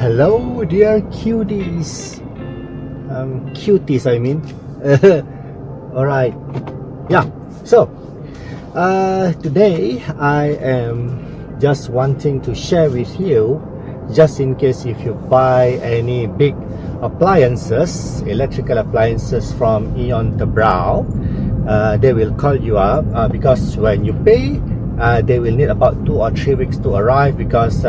Hello dear cuties. Cuties I mean. Alright. Yeah. So today I am just wanting to share with you, just in case if you buy any big appliances, electrical appliances from Tumble, they will call you up because when you pay, they will need about 2 or 3 weeks to arrive because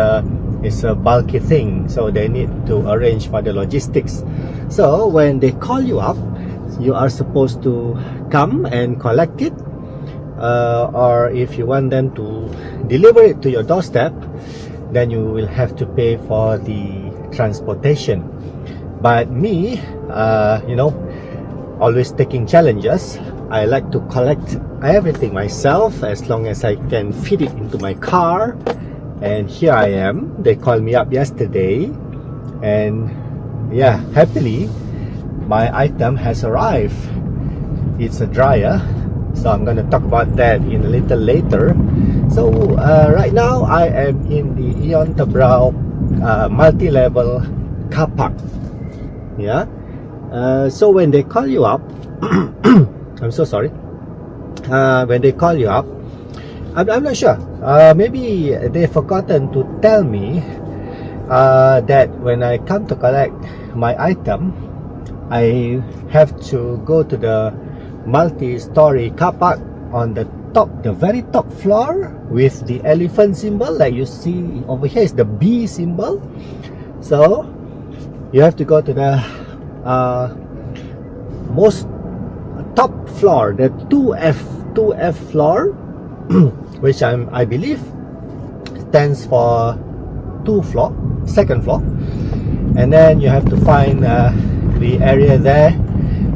it's a bulky thing, so they need to arrange for the logistics. So when they call you up, you are supposed to come and collect it, or if you want them to deliver it to your doorstep, then you will have to pay for the transportation. But me, always taking challenges, I like to collect everything myself as long as I can fit it into my car. And here I am. They called me up yesterday, and yeah, happily my item has arrived. It's a dryer, so I'm gonna talk about that in a little later. So right now I am in the Tumble multi-level car park. Yeah. So when they call you up, I'm so sorry. When they call you up, I'm not sure. Maybe they've forgotten to tell me that when I come to collect my item, I have to go to the multi-story car park on the top, the very top floor, with the elephant symbol. Like you see over here is the B symbol. So you have to go to the most top floor, the 2F floor, which I believe stands for second floor, and then you have to find the area there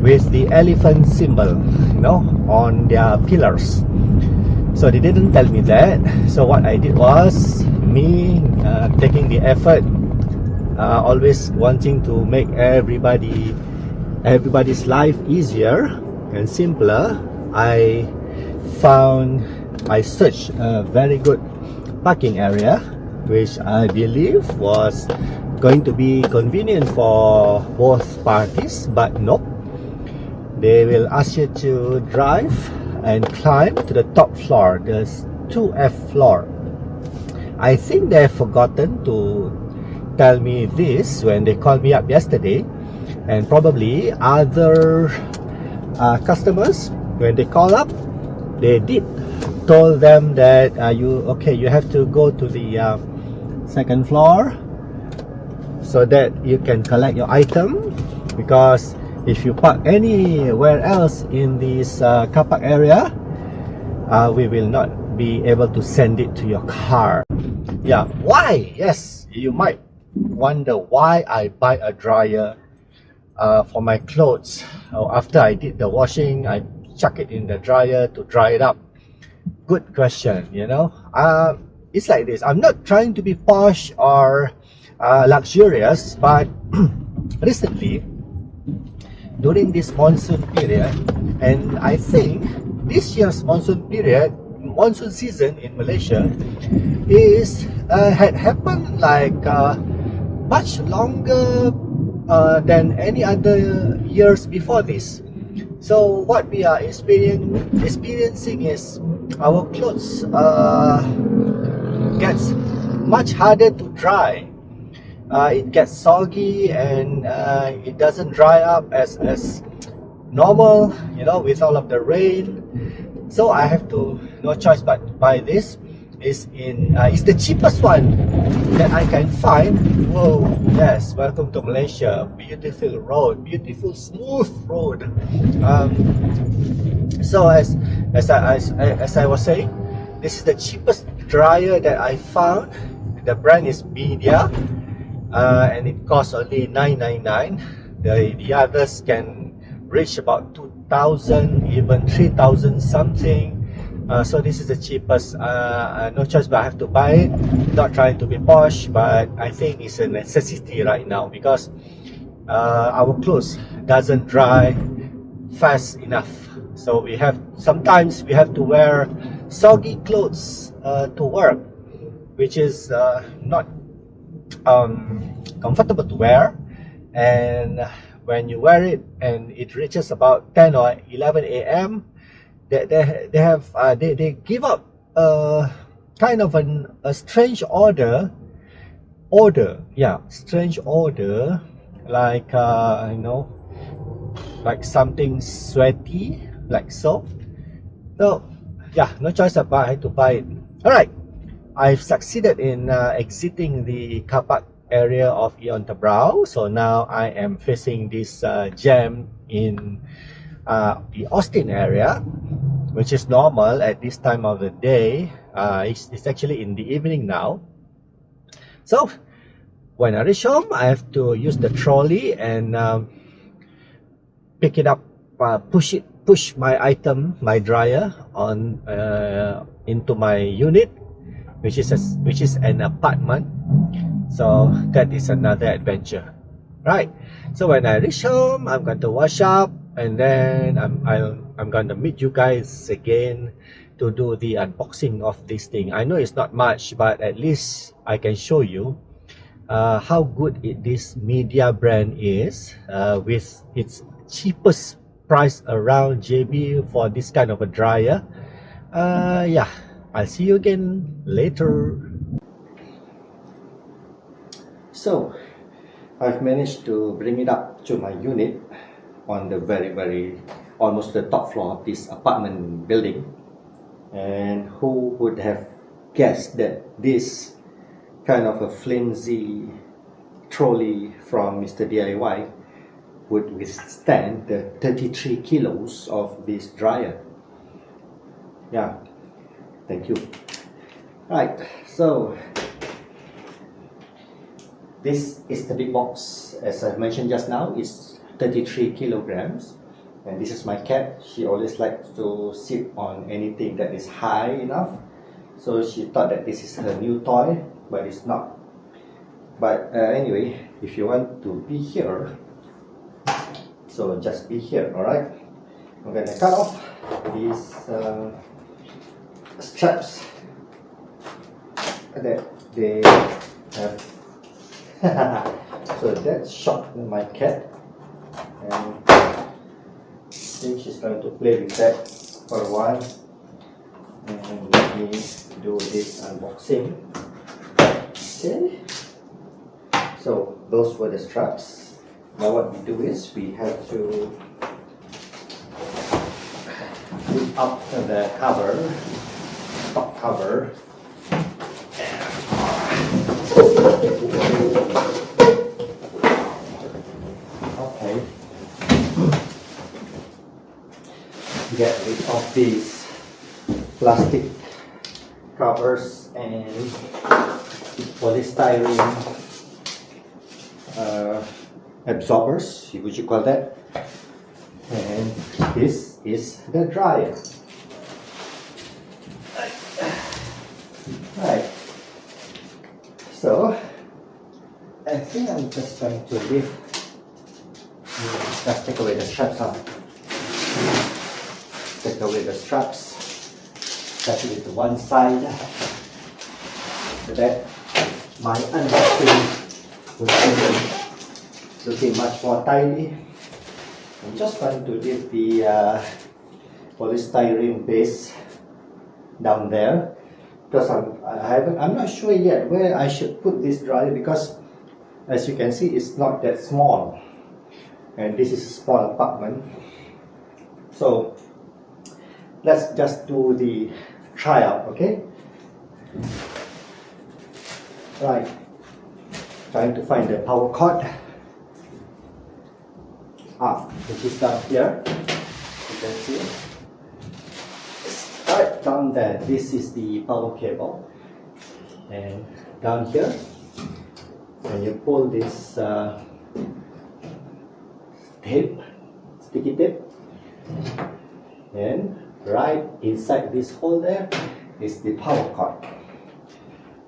with the elephant symbol, on their pillars. So they didn't tell me that. So what I did was me taking the effort, always wanting to make everybody's life easier and simpler. I searched a very good parking area, which I believe was going to be convenient for both parties, but nope. They will ask you to drive and climb to the top floor, the 2F floor. I think they've forgotten to tell me this when they called me up yesterday, and probably other customers, when they call up, they did told them that you have to go to the second floor so that you can collect your item, because if you park anywhere else in this car park area, we will not be able to send it to your car. Yeah, why? Yes, you might wonder why I buy a dryer for my clothes. After I did the washing, I chuck it in the dryer to dry it up. Good question. It's like this. I'm not trying to be posh or luxurious, but recently, during this monsoon period, and I think this year's monsoon season in Malaysia had happened like much longer than any other years before this. So what we are experiencing is our clothes gets much harder to dry. It gets soggy, and it doesn't dry up as normal, with all of the rain. So I have to, no choice but to buy this. It's the cheapest one that I can find. Whoa, yes, welcome to Malaysia. Beautiful road, beautiful smooth road. So as I was saying, this is the cheapest dryer that I found. The brand is Midea, and it costs only $9.99. The others can reach about 2,000, even 3,000 something. So this is the cheapest. No choice but I have to buy it. Not trying to be posh, but I think it's a necessity right now, because our clothes doesn't dry fast enough. So sometimes we have to wear soggy clothes to work, which is not comfortable to wear, and when you wear it and it reaches about 10 or 11 a.m., they give up a kind of a strange strange odor, like like something sweaty, like so. So yeah, no choice but I had to buy it. All right, I've succeeded in exiting the car park area of Eon Tabrau. So now I am facing this jam in the Austin area, which is normal at this time of the day. It's actually in the evening now. So when I reach home, I have to use the trolley and pick it up, push my item, my dryer on into my unit, which is an apartment. So that is another adventure, right? So when I reach home, I'm going to wash up, and then I'm going to meet you guys again to do the unboxing of this thing. I know it's not much, but at least I can show you how good this Midea brand is, with its cheapest price around JB for this kind of a dryer. Yeah, I'll see you again later. So I've managed to bring it up to my unit on the very almost the top floor of this apartment building. And who would have guessed that this kind of a flimsy trolley from Mr. DIY would withstand the 33 kilos of this dryer. Yeah, thank you. Right, so this is the big box. As I mentioned just now, it's 33 kilograms. And this is my cat. She always likes to sit on anything that is high enough. So she thought that this is her new toy, but it's not. But anyway, if you want to be here, so just be here, alright? I'm gonna cut off these straps that they have. So that shocked my cat, and I think she's going to play with that for a while. And let me do this unboxing. Okay, so those were the straps. Now what we do is we have to put up the cover, top cover. Okay, get rid of these plastic covers and polystyrene absorbers, would you call that? And this is the dryer. Right. So I think I'm just going to leave. Let's take away the straps out. Take away the straps. Set it to one side so that my unboxing will be looking much more tidy. I'm just going to leave the polystyrene base down there, because I'm not sure yet where I should put this dryer, because as you can see it's not that small, and this is a small apartment. So let's just do the trial, okay? Right, trying to find the power cord. Which is down here. You can see it. Right down there, this is the power cable. And down here, when you pull this tape, sticky tape, and right inside this hole there is the power cord.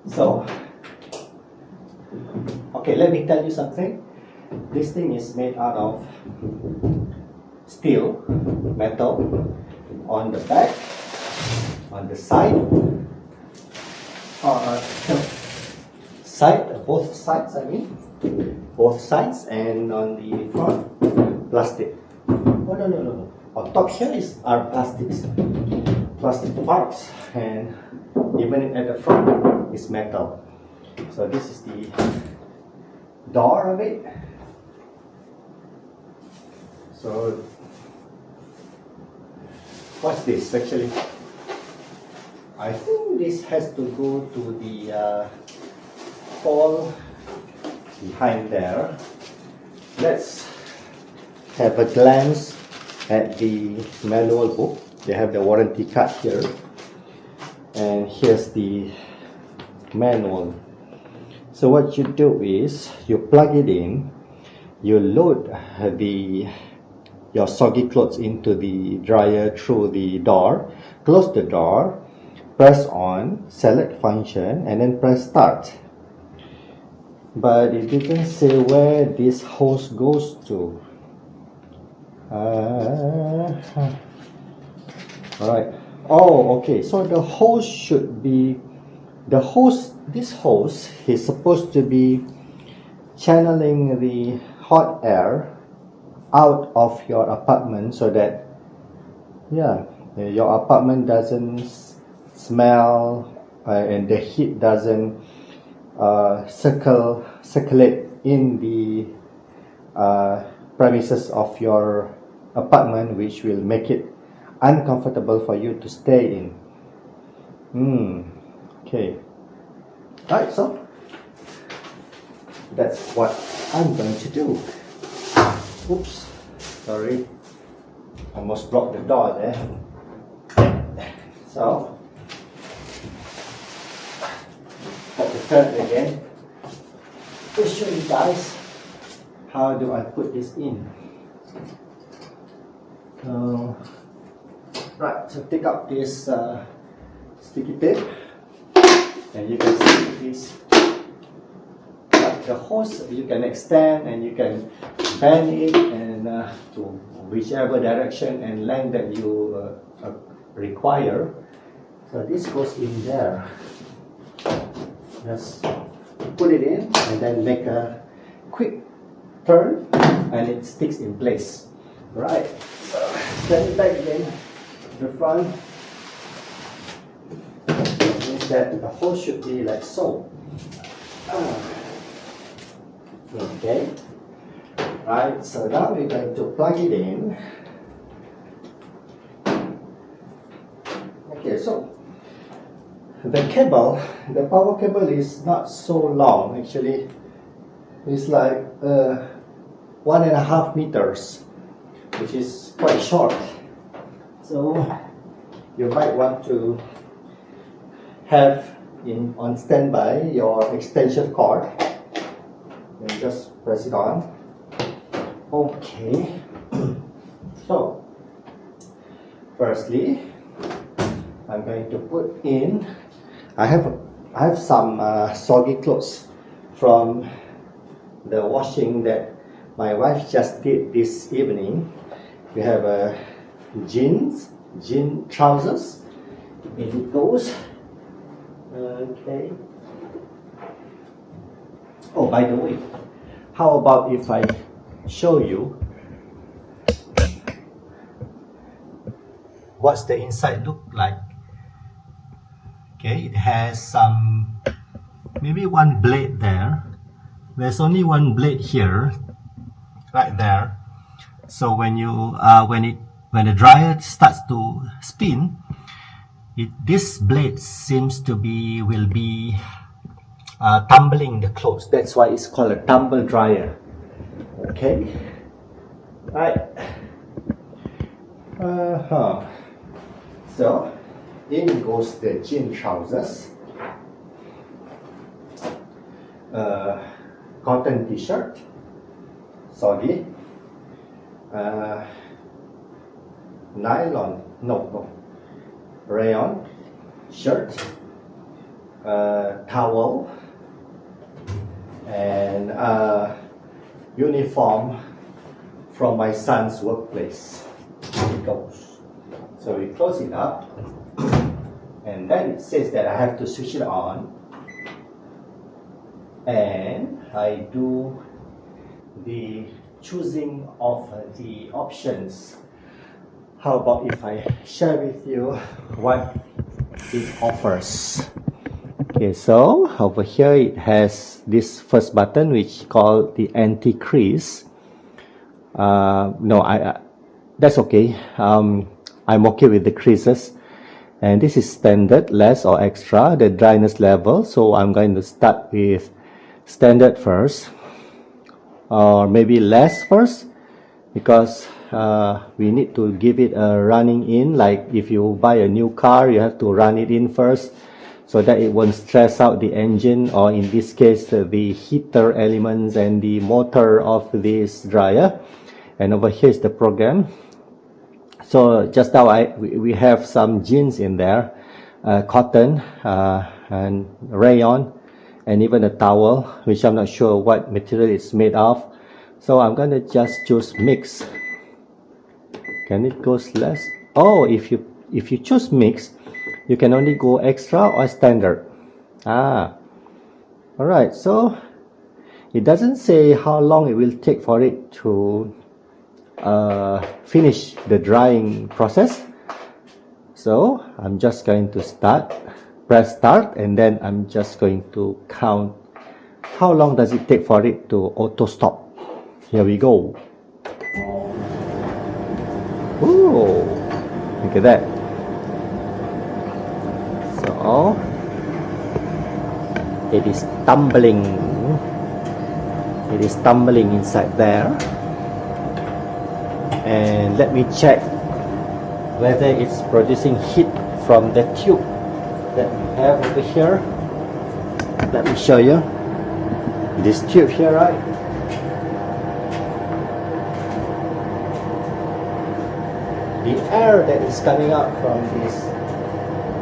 So, okay, let me tell you something. This thing is made out of steel, metal, on the back, on the side, both sides, both sides, and on the front, plastic. Oh no. On top here are plastic parts, and even at the front is metal. So this is the door of it. So what's this actually? I think this has to go to the hole behind there. Let's have a glance at the manual book. They have the warranty card here, and here's the manual. So what you do is you plug it in, you load your soggy clothes into the dryer through the door, close the door, press on, select function, and then press start. But it didn't say where this hose goes to. Alright. Oh, okay. So the hose should be this hose is supposed to be channeling the hot air out of your apartment so that your apartment doesn't smell and the heat doesn't circulate in the premises of your apartment, which will make it uncomfortable for you to stay in. Okay. Right, so that's what I'm going to do. Oops, sorry, almost blocked the door there. So have to turn it again to show you guys how do I put this in. Right, so take up this sticky tape, and you can see this. The hose you can extend and you can bend it and to whichever direction and length that you require. So this goes in there. Just put it in and then make a quick turn and it sticks in place. Right, so turn it back again to the front. That means that the hose should be like so. Okay, right, so now we're going to plug it in. Okay, so the cable, the power cable is not so long actually. It's like 1.5 meters, which is quite short. So you might want to have on standby your extension cord. And just press it on. Okay. So, firstly, I'm going to put in. I have some soggy clothes from the washing that my wife just did this evening. We have jean trousers. In it goes. Okay. Oh, by the way, how about if I show you what's the inside look like? Okay, it has some, maybe one blade there. There's only one blade here, right there. So when you when the dryer starts to spin, this blade seems to will be tumbling the clothes. That's why it's called a tumble dryer. Okay, right. So in goes the jean trousers, cotton t-shirt, soggy, rayon shirt, towel, and uniform from my son's workplace. Here it goes. So we close it up, and then it says that I have to switch it on. and I do the choosing of the options. How about if I share with you what it offers? Okay, so over here it has this first button which called the anti-crease. No, that's okay. I'm okay with the creases, and this is standard, less or extra, the dryness level. So I'm going to start with standard first, or maybe less first, because we need to give it a running in. Like if you buy a new car, you have to run it in first so that it won't stress out the engine, or in this case the heater elements and the motor of this dryer. And over here is the program. So just now we have some jeans in there, cotton and rayon, and even a towel, which I'm not sure what material it's made of. So I'm going to just choose mix. Can it go less? Oh, if you choose mix, you can only go extra or standard. Alright, so it doesn't say how long it will take for it to finish the drying process. So I'm just going to press start, and then I'm just going to count how long does it take for it to auto stop. Here we go. Ooh, look at that. So it is tumbling. It is tumbling inside there. And let me check whether it's producing heat from the tube that we have over here. Let me show you this tube here, right? The air that is coming out from this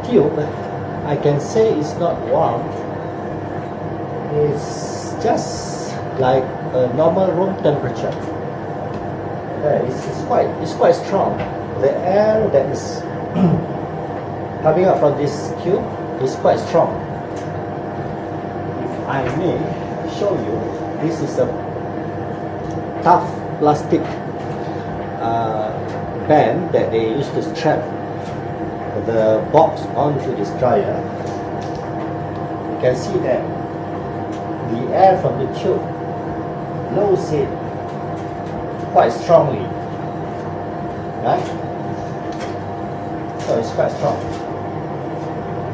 tube, I can say it's not warm. It's just like a normal room temperature. It's quite strong. The air that is coming out from this tube is quite strong. If I may show you, this is a tough plastic band that they used to strap the box onto this dryer. You can see that the air from the tube blows it quite strongly, right? So it's quite strong.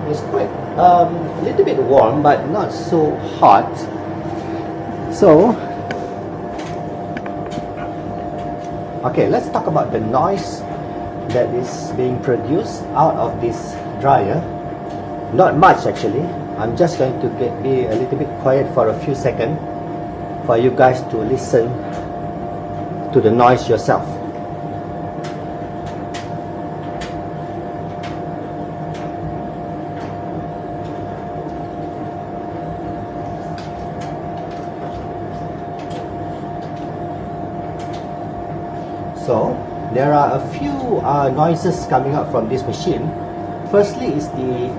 It's quite a little bit warm, but not so hot. So okay, let's talk about the noise that is being produced out of this dryer. Not much actually. I'm just going to be a little bit quiet for a few seconds for you guys to listen to the noise yourself. So there are a few noises coming out from this machine. Firstly is the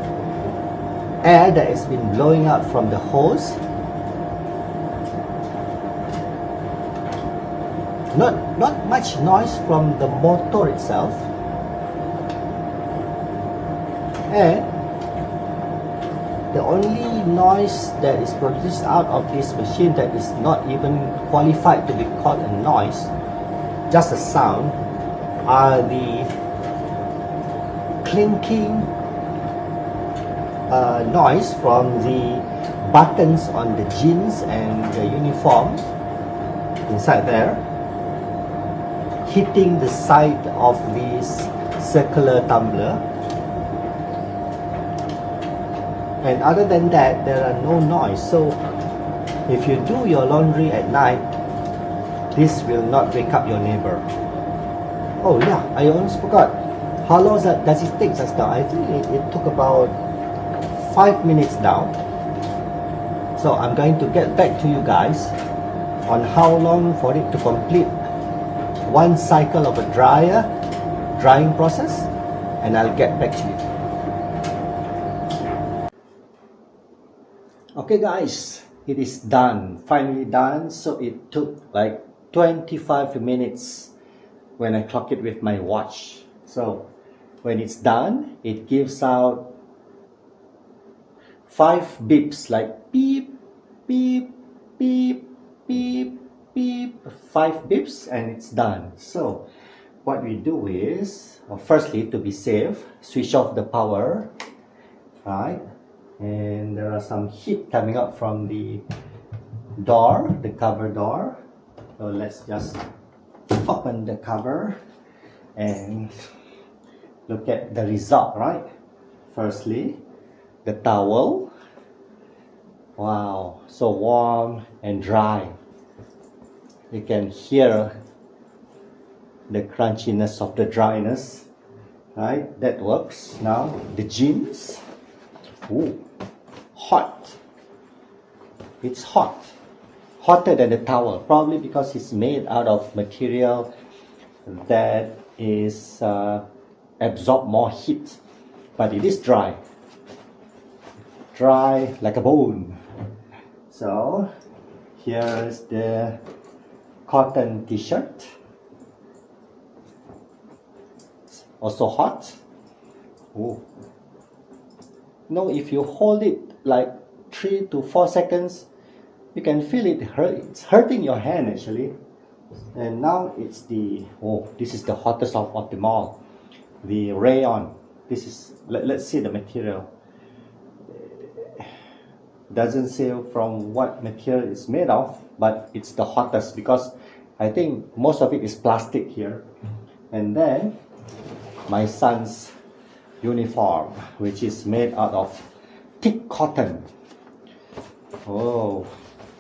air that has been blowing out from the hose. Not much noise from the motor itself, and the only noise that is produced out of this machine that is not even qualified to be called a noise, just a sound, are the clinking noise from the buttons on the jeans and the uniform inside there, hitting the side of this circular tumbler. And other than that, there are no noise. So if you do your laundry at night, this will not wake up your neighbor. Oh yeah, I almost forgot. How long does it take just now? I think it took about 5 minutes now. So I'm going to get back to you guys on how long for it to complete one cycle of a drying process, and I'll get back to you. Okay guys, it is done, finally done. So it took like 25 minutes when I clock it with my watch. So when it's done, it gives out 5 beeps, like beep, beep, beep, beep, beep, 5 beeps, and it's done. So what we do is, firstly, to be safe, switch off the power, right? And there are some heat coming up from the door, the cover door. So let's just open the cover and look at the result, right? Firstly, the towel. Wow, so warm and dry. You can hear the crunchiness of the dryness, right? That works. Now the jeans. Ooh, hot. It's hot. Hotter than the towel, probably because it's made out of material that is absorb more heat, but it is dry like a bone. So here is the cotton t-shirt, also hot. Ooh. No, if you hold it like 3 to 4 seconds, you can feel it it's hurting your hand actually. And now it's this is the hottest of them all, the rayon. This is, let's see the material. Doesn't say from what material it's made of, but it's the hottest because I think most of it is plastic here. And then my son's uniform, which is made out of thick cotton. Oh,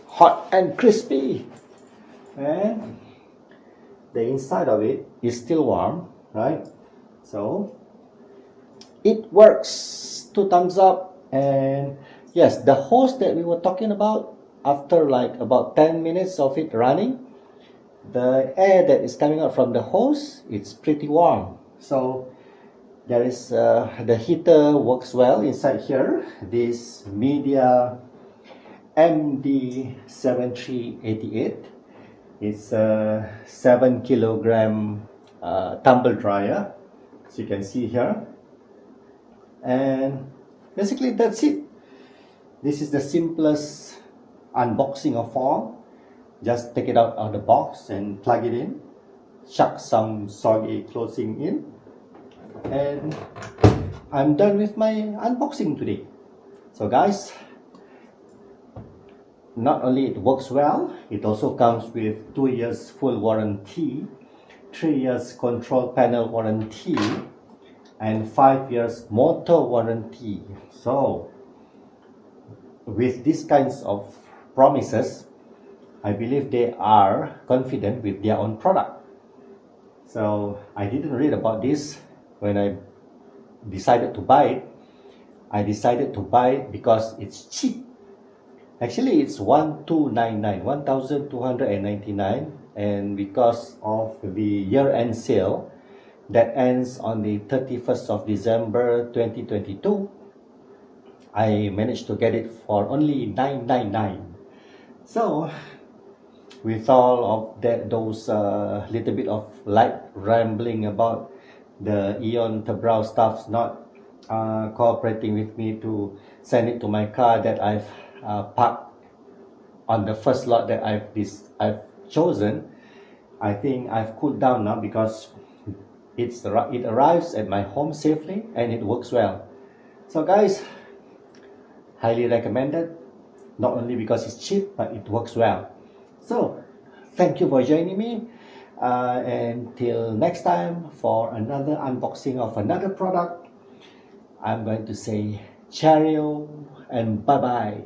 hot and crispy. And the inside of it is still warm, right? So it works. 2 thumbs up. And yes, the hose that we were talking about, after like about 10 minutes of it running, the air that is coming out from the hose, it's pretty warm. So there is the heater works well inside here. This Midea MD-7388. It's a 7 kilogram tumble dryer, as you can see here. And basically that's it. This is the simplest unboxing of all. Just take it out of the box and plug it in, chuck some soggy clothing in, and I'm done with my unboxing today. So guys, not only it works well, it also comes with 2 years full warranty, 3 years control panel warranty, and 5 years motor warranty. So with these kinds of promises, I believe they are confident with their own product. So I didn't read about this when I decided to buy it. I decided to buy it because it's cheap. Actually, it's 1,299, and because of the year-end sale that ends on the 31st of December 2022, I managed to get it for only $999. So with all of those little bit of light rambling about the Eon Tebrow staffs not cooperating with me to send it to my car that I've parked on the first lot that I've chosen, I think I've cooled down now because it arrives at my home safely and it works well. So guys, highly recommended, not only because it's cheap, but it works well. So thank you for joining me. Until next time for another unboxing of another product, I'm going to say cheerio and bye-bye.